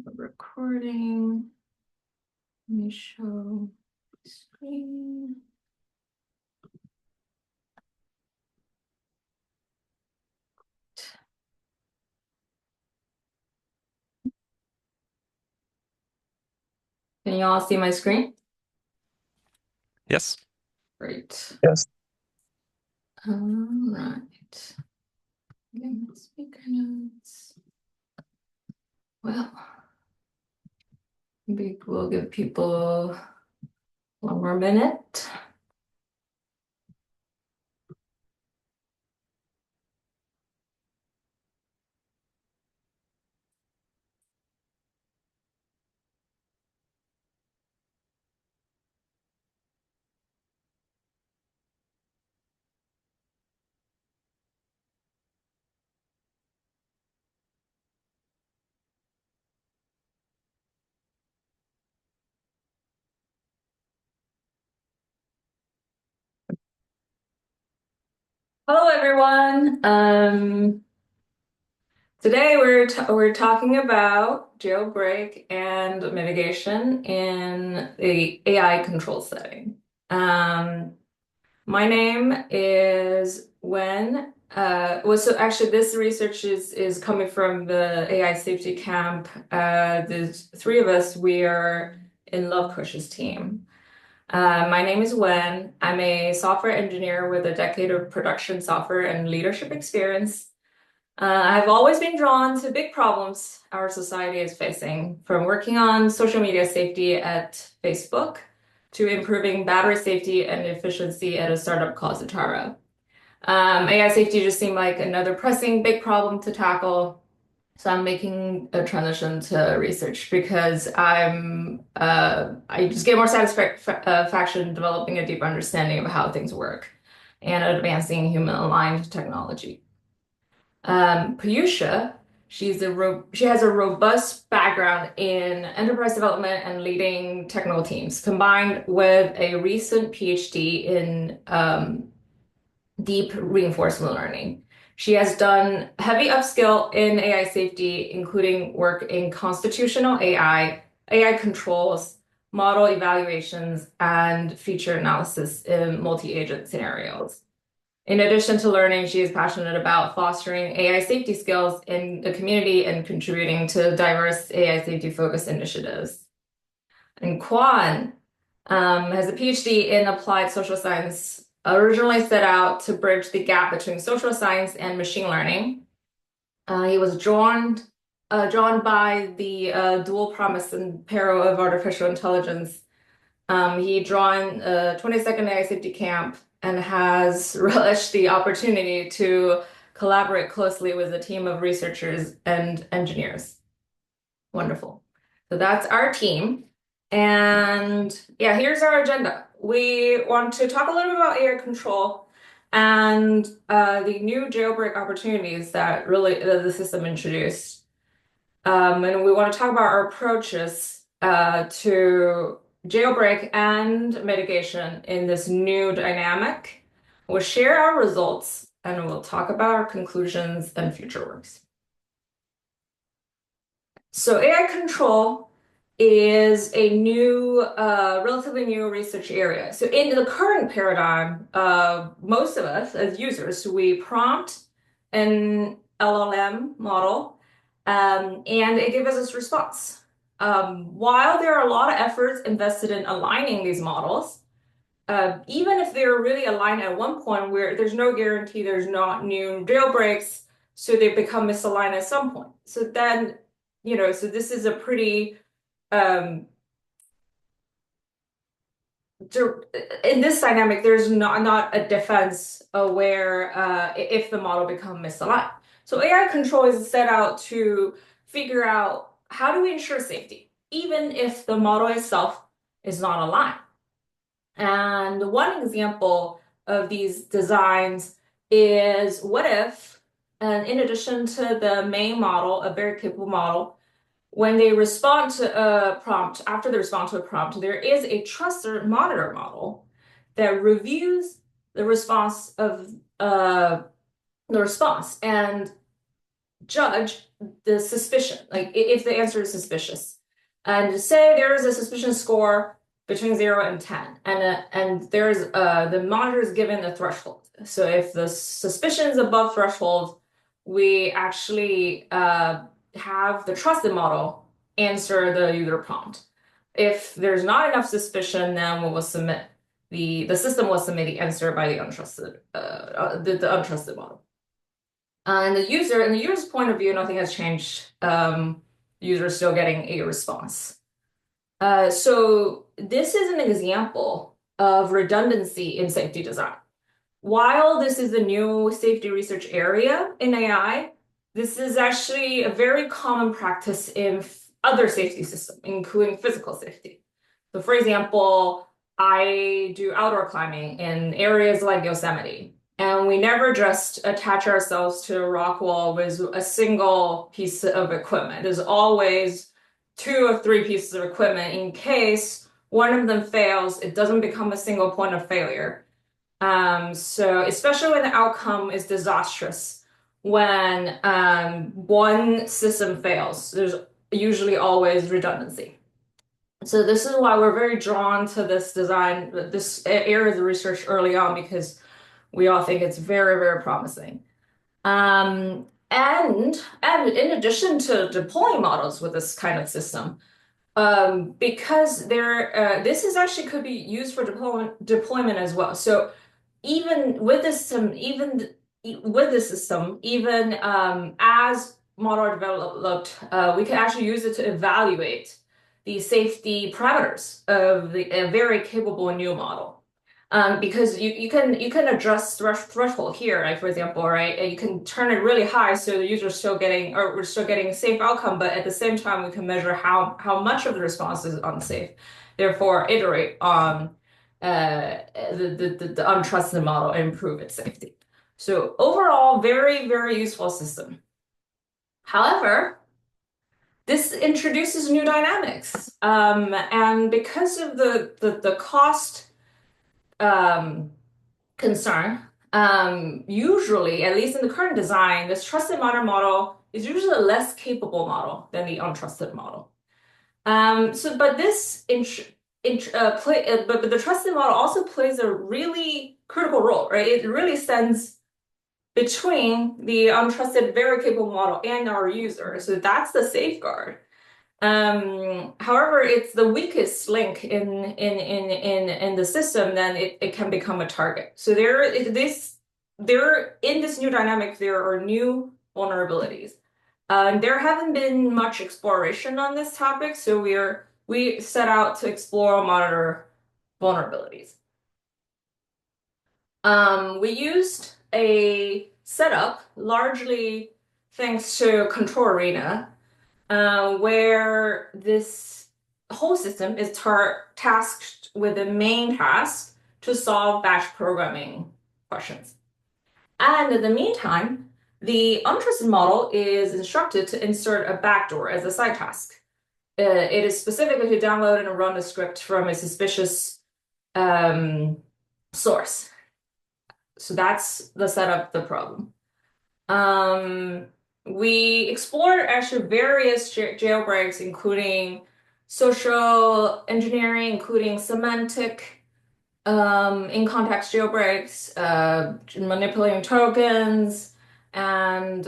Recording. Let me show the screen. Can you all see my screen? Yes. Great. Yes. All right. Again, speaker notes. Well, maybe we'll give people one more minute. Hello, everyone. Today we're talking about jailbreak and mitigation in the AI control setting. My name is Wen. So actually this research is coming from the AI safety camp. There's three of us. We are in Love Cush's team. My name is Wen. I'm a software engineer with a decade of production software and leadership experience. I've always been drawn to big problems our society is facing, from working on social media safety at Facebook to improving battery safety and efficiency at a startup called Zatara. AI safety just seemed like another pressing big problem to tackle. So I'm making a transition to research because I just get more satisfaction developing a deeper understanding of how things work and advancing human-aligned technology. Piyusha, she has a robust background in enterprise development and leading technical teams, combined with a recent PhD in deep reinforcement learning. She has done heavy upskill in AI safety, including work in constitutional AI, AI controls, model evaluations, and feature analysis in multi-agent scenarios. In addition to learning, she is passionate about fostering AI safety skills in the community and contributing to diverse AI safety-focused initiatives. And Kwan has a PhD in applied social science, originally set out to bridge the gap between social science and machine learning. He was drawn by the dual promise and peril of artificial intelligence. He joined 22nd AI Safety Camp and has relished the opportunity to collaborate closely with a team of researchers and engineers. Wonderful. So that's our team. And yeah, here's our agenda. We want to talk a little bit about AI control and the new jailbreak opportunities that really the system introduced. And we want to talk about our approaches to jailbreak and mitigation in this new dynamic. We'll share our results and we'll talk about our conclusions and future works. So AI control is a relatively new research area. So in the current paradigm, most of us as users, we prompt an LLM model, and it gives us this response. While there are a lot of efforts invested in aligning these models, even if they're really aligned at one point where there's no guarantee there's not new jailbreaks, so they become misaligned at some point. So then, so this is a pretty in this dynamic, there's not a defense where if the model becomes misaligned. So AI control is set out to figure out how do we ensure safety, even if the model itself is not aligned. And one example of these designs is what if, in addition to the main model, a very capable model, when they respond to a prompt, after they respond to a prompt, there is a trusted monitor model that reviews the response of the response. And judge the suspicion, like if the answer is suspicious. And say there is a suspicion score between 0 and 10, and there's the monitor is given a threshold. So if the suspicion is above threshold, we actually have the trusted model answer the user prompt. If there's not enough suspicion, then we will submit the system will submit the answer by the untrusted model. And in the user's point of view, nothing has changed. The user is still getting a response. So this is an example of redundancy in safety design. While this is a new safety research area in AI, this is actually a very common practice in other safety systems, including physical safety. So for example, I do outdoor climbing in areas like Yosemite, and we never just attach ourselves to a rock wall with a single piece of equipment. There's always 2 or 3 pieces of equipment in case one of them fails, it doesn't become a single point of failure. So especially when the outcome is disastrous, when one system fails, there's usually always redundancy. So this is why we're very drawn to this design, this area of the research early on, because we all think it's very, very promising. And in addition to deploying models with this kind of system, because this is actually could be used for deployment as well. So even with this system, even as model are developed, we can actually use it to evaluate the safety parameters of a very capable new model. Because you can adjust threshold here, like for example, right? And you can turn it really high so the user is still getting, or we're still getting a safe outcome, but at the same time we can measure how much of the response is unsafe. Therefore, iterate on the untrusted model and improve its safety. So overall, very, very useful system. However, this introduces new dynamics. And because of the cost concern, usually, at least in the current design, this trusted model is usually a less capable model than the untrusted model. But the trusted model also plays a really critical role, right? It really stands between the untrusted, very capable model and our user. So that's the safeguard. However, it's the weakest link in the system, then it can become a target. So in this new dynamic, there are new vulnerabilities. There haven't been much exploration on this topic, so we set out to explore and monitor vulnerabilities. We used a setup largely thanks to Control Arena, where this whole system is tasked with the main task to solve batch programming questions. And in the meantime, the untrusted model is instructed to insert a backdoor as a side task. It is specifically to download and run a script from a suspicious source. So that's the setup, the problem. We explored actually various jailbreaks, including social engineering, including semantic, in-context jailbreaks, manipulating tokens, and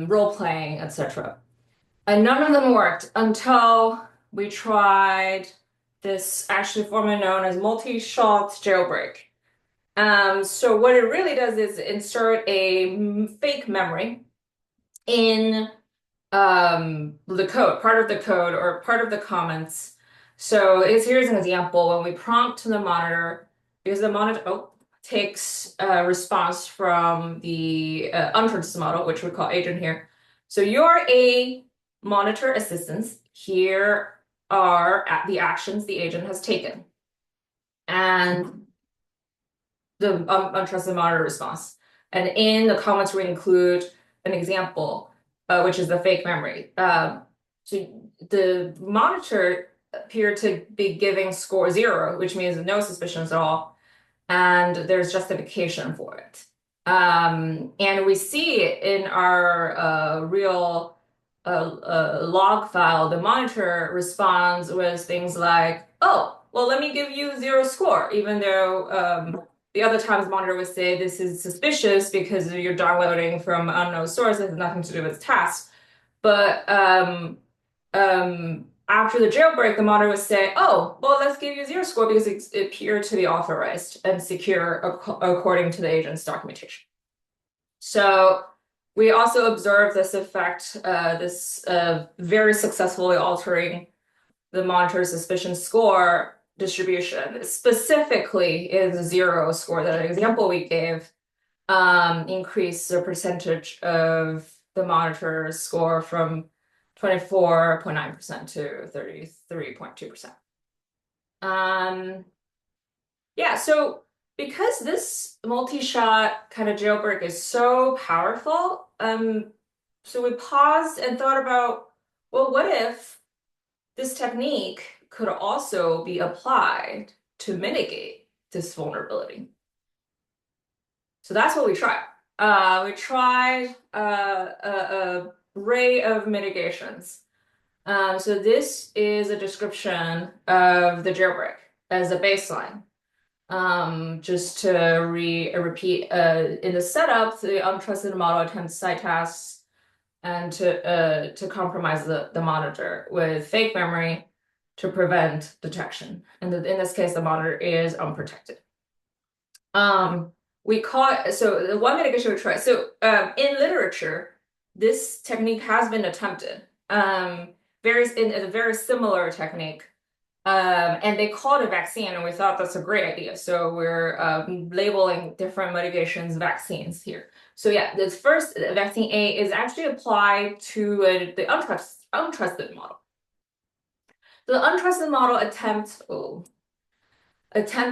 role-playing, etc. And none of them worked until we tried this actually formerly known as multi-shot jailbreak. So what it really does is insert a fake memory in the code, part of the code or part of the comments. So here's an example. When we prompt the monitor, because the monitor takes a response from the untrusted model, which we call agent here. So you're a monitor assistance. Here are the actions the agent has taken. And the untrusted monitor response. And in the comments, we include an example, which is the fake memory. So the monitor appeared to be giving score 0, which means no suspicions at all. And there's justification for it. And we see in our real log file, the monitor responds with things like, oh, well, let me give you 0 score, even though the other times monitor would say this is suspicious because you're downloading from unknown source, it has nothing to do with tasks. But after the jailbreak, the monitor would say, oh, well, let's give you 0 score because it appeared to be authorized and secure according to the agent's documentation. So we also observed this effect, this very successfully altering the monitor suspicion score distribution. Specifically, is 0 score. That example we gave increased the percentage of the monitor score from 24.9% to 33.2%. Yeah, so because this multi-shot kind of jailbreak is so powerful, so we paused and thought about, well, what if this technique could also be applied to mitigate this vulnerability? So that's what we tried. We tried a array of mitigations. So this is a description of the jailbreak as a baseline. Just to repeat, in the setup, the untrusted model attempts site tasks and to compromise the monitor with fake memory to prevent detection. And in this case, the monitor is unprotected. We call so the one mitigation we tried. So in literature, this technique has been attempted. In a very similar technique. And they called it vaccine, and we thought that's a great idea. So we're labeling different mitigations vaccines here. So yeah, this first vaccine A is actually applied to the untrusted model. The untrusted model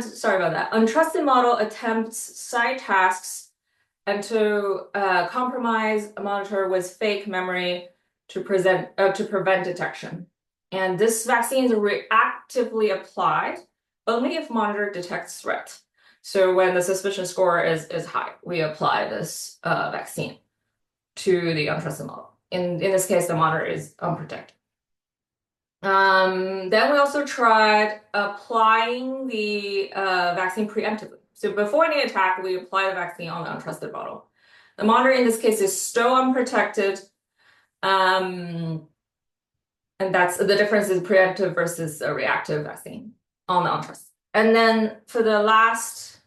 sorry about that. Untrusted model attempts side tasks and to compromise a monitor with fake memory to prevent detection. And this vaccine is reactively applied only if monitor detects threat. So when the suspicion score is high, we apply this vaccine to the untrusted model. In this case, the monitor is unprotected. Then we also tried applying the vaccine preemptively. So before any attack, we apply the vaccine on the untrusted model. The monitor in this case is still unprotected. And that's the difference is preemptive versus a reactive vaccine on the untrusted. And then for the last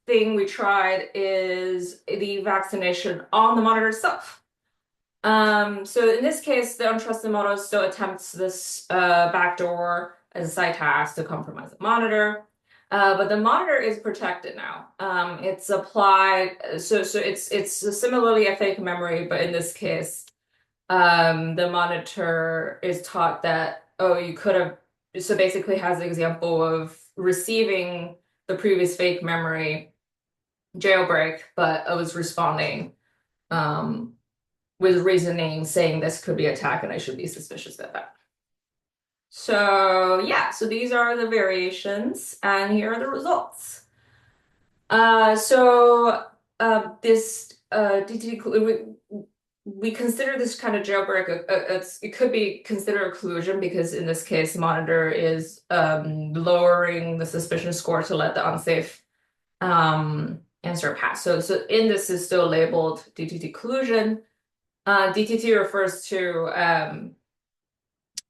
thing we tried is the vaccination on the monitor itself. So in this case, the untrusted model still attempts this backdoor as a side task to compromise the monitor. But the monitor is protected now. It's applied, so it's similarly a fake memory, but in this case, the monitor is taught that, oh, you could have, so basically has the example of receiving the previous fake memory jailbreak, but I was responding with reasoning saying this could be attack and I should be suspicious of that. So yeah, so these are the variations and here are the results. This we consider this kind of jailbreak, it could be considered a collusion because in this case, the monitor is lowering the suspicion score to let the unsafe answer pass. So in this is still labeled DTT collusion. DTT refers to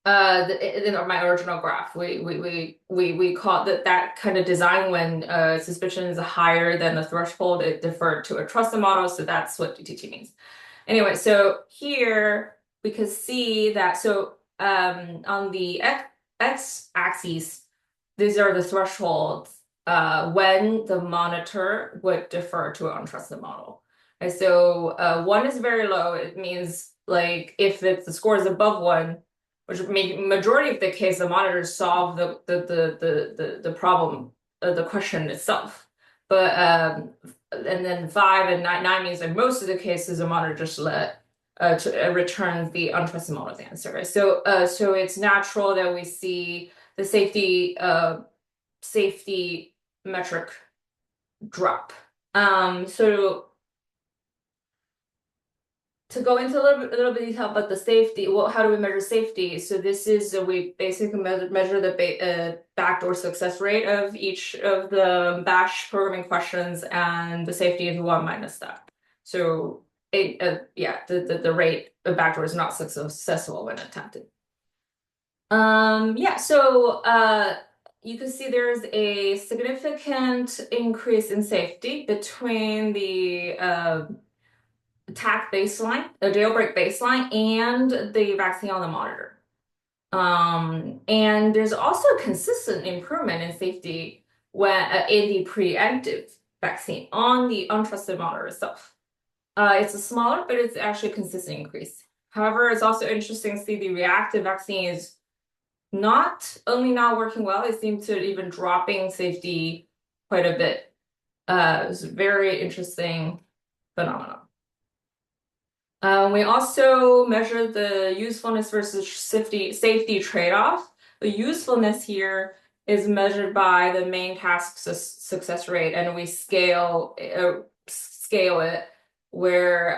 in my original graph, we call that kind of design when suspicion is higher than the threshold, it deferred to a trusted model. So that's what DTT means. Anyway, so here we can see that, so on the x-axis, these are the thresholds when the monitor would defer to an untrusted model. And so 1 is very low. It means like if the score is above 1, which majority of the case, the monitor solve the problem, the question itself. But and then 5 and 9 means that most of the cases the monitor just returns the untrusted model's answer. Right? So it's natural that we see the safety metric drop. So to go into a little bit detail about the safety, well, how do we measure safety? So this is we basically measure the backdoor success rate of each of the bash programming questions, and the safety is 1 minus that. So the rate of backdoor is not successful when attempted. You can see there's a significant increase in safety between the attack baseline, the jailbreak baseline, and the vaccine on the monitor. And there's also consistent improvement in safety when in the preemptive vaccine on the untrusted monitor itself. It's a smaller, but it's actually a consistent increase. However, it's also interesting to see the reactive vaccine is not only not working well, it seems to even dropping safety quite a bit. It's a very interesting phenomenon. We also measure the usefulness versus safety trade-off. The usefulness here is measured by the main task success rate, and we scale it where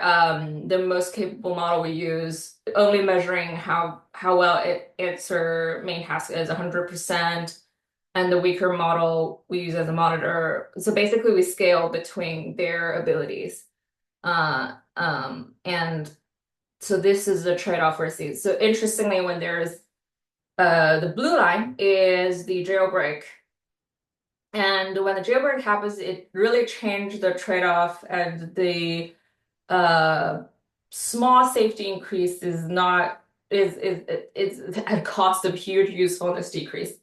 the most capable model we use, only measuring how well it answer main task is 100%, and the weaker model we use as a monitor. So basically we scale between their abilities. And so this is the trade-off we're seeing. So interestingly, when there's the blue line is the jailbreak. And when the jailbreak happens, it really changed the trade-off, and the small safety increase is at cost of huge usefulness decrease.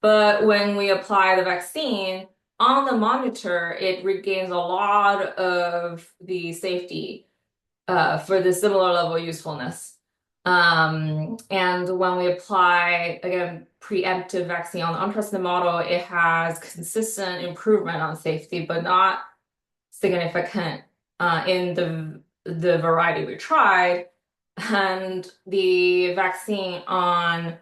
But when we apply the vaccine on the monitor, it regains a lot of the safety for the similar level of usefulness. And when we apply, again, preemptive vaccine on the untrusted model, it has consistent improvement on safety, but not significant in the variety we tried. And the vaccine on,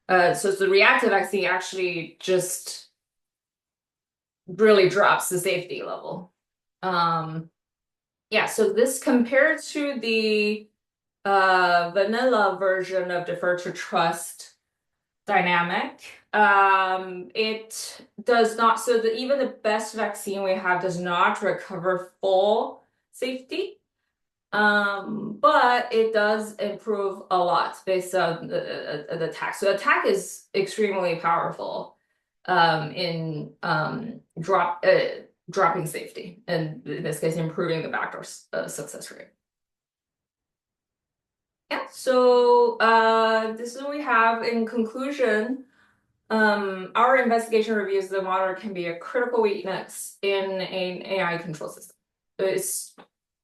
so the reactive vaccine actually just really drops the safety level. So this compared to the vanilla version of defer to trust dynamic, it does not, so even the best vaccine we have does not recover full safety, but it does improve a lot based on the attack. So attack is extremely powerful in dropping safety, and in this case, improving the backdoor success rate. Yeah, so this is what we have in conclusion. Our investigation reviews the monitor can be a critical weakness in an AI control system. It's,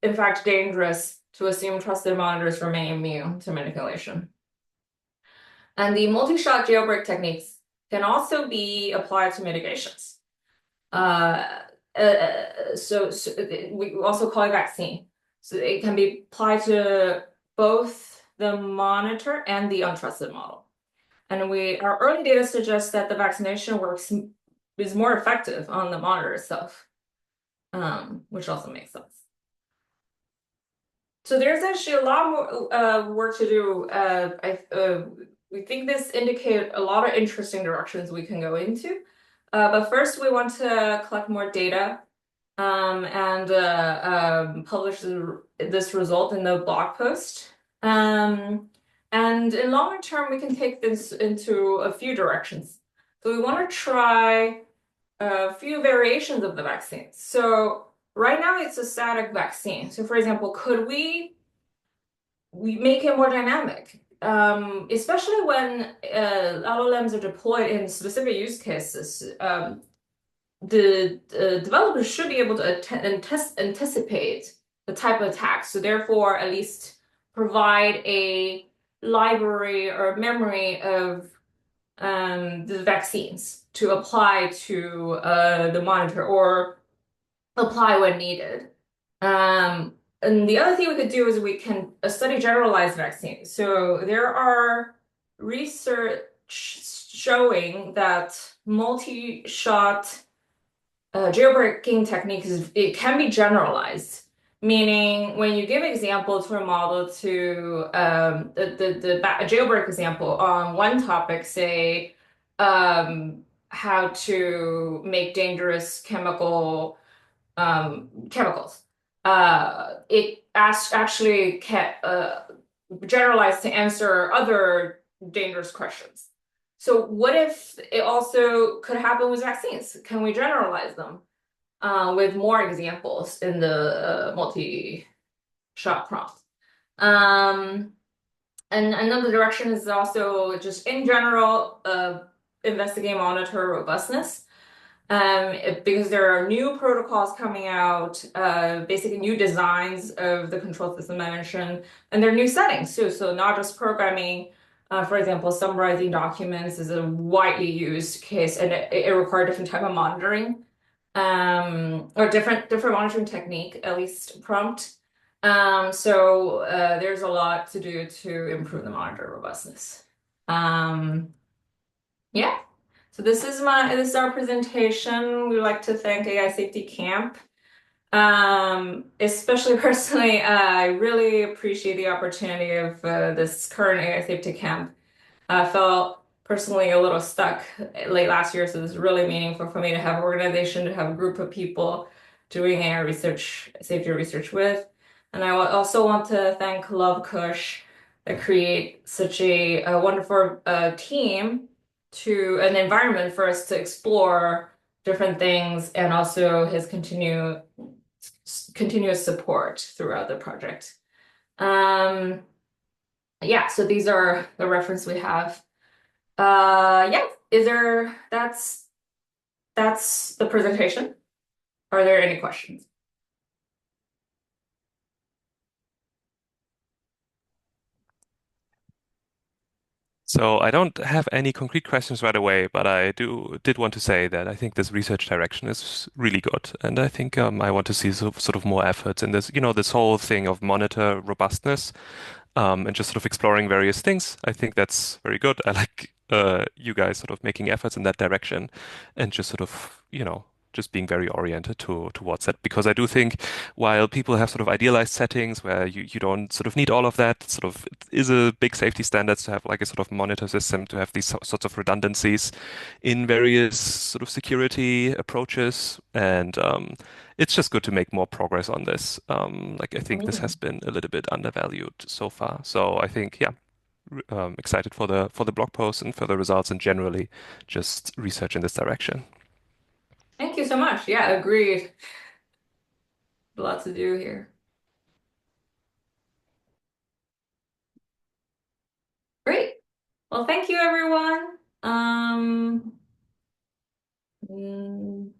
in fact, dangerous to assume trusted monitors remain immune to manipulation. And the multi-shot jailbreak techniques can also be applied to mitigations. So we also call it vaccine. So it can be applied to both the monitor and the untrusted model. And our early data suggests that the vaccination is more effective on the monitor itself, which also makes sense. So there's actually a lot more work to do. We think this indicates a lot of interesting directions we can go into. But first, we want to collect more data and publish this result in the blog post. And in longer term, we can take this into a few directions. So we want to try a few variations of the vaccine. So right now, it's a static vaccine. So for example, could we make it more dynamic? Especially when LLMs are deployed in specific use cases, the developers should be able to anticipate the type of attack. So therefore, at least provide a library or memory of the vaccines to apply to the monitor, or apply when needed. And the other thing we could do is we can study generalized vaccines. So there are research showing that multi-shot jailbreaking techniques, it can be generalized. Meaning, when you give example to a model to a jailbreak example on one topic, say how to make dangerous chemicals, it actually can generalize to answer other dangerous questions. So, what if it also could happen with vaccines? Can we generalize them? With more examples in the multi-shot prompt. Um, and another direction is also just in general, investigate, monitor robustness. Because there are new protocols coming out, basically new designs of the control system I mentioned, and there are new settings too. So not just programming, for example, summarizing documents is a widely used case, and it requires different type of monitoring, or different monitoring technique, at least prompt. So there's a lot to do to improve the monitor robustness. Um, yeah. So this is our presentation. We like to thank AI Safety Camp. Especially personally, I really appreciate the opportunity of this current AI Safety Camp. I felt personally a little stuck late last year, so this is really meaningful for me to have an organization, to have a group of people doing AI research, safety research with. And I also want to thank Love Kush that create such a wonderful team to an environment for us to explore different things and also his continuous support throughout the project. Um, yeah, so these are the reference we have. Yeah, that's the presentation. Are there any questions? So I don't have any concrete questions right away, but I did want to say that I think this research direction is really good, and I think I want to see sort of more efforts in this. This whole thing of monitor robustness, and just sort of exploring various things. I think that's very good. I like you guys sort of making efforts in that direction, and just sort of just being very oriented towards that, because I do think while people have sort of idealized settings where you don't sort of need all of that, sort of it is a big safety standards to have like a sort of monitor system, to have these sorts of redundancies in various sort of security approaches. And it's just good to make more progress on this. Like I think this has Mm. been a little bit undervalued so far. So I think, yeah, excited for the blog post and for the results, and generally just research in this direction. Thank you so much. Yeah, agreed. A lot to do here. Great. Well, thank you, everyone. Mm,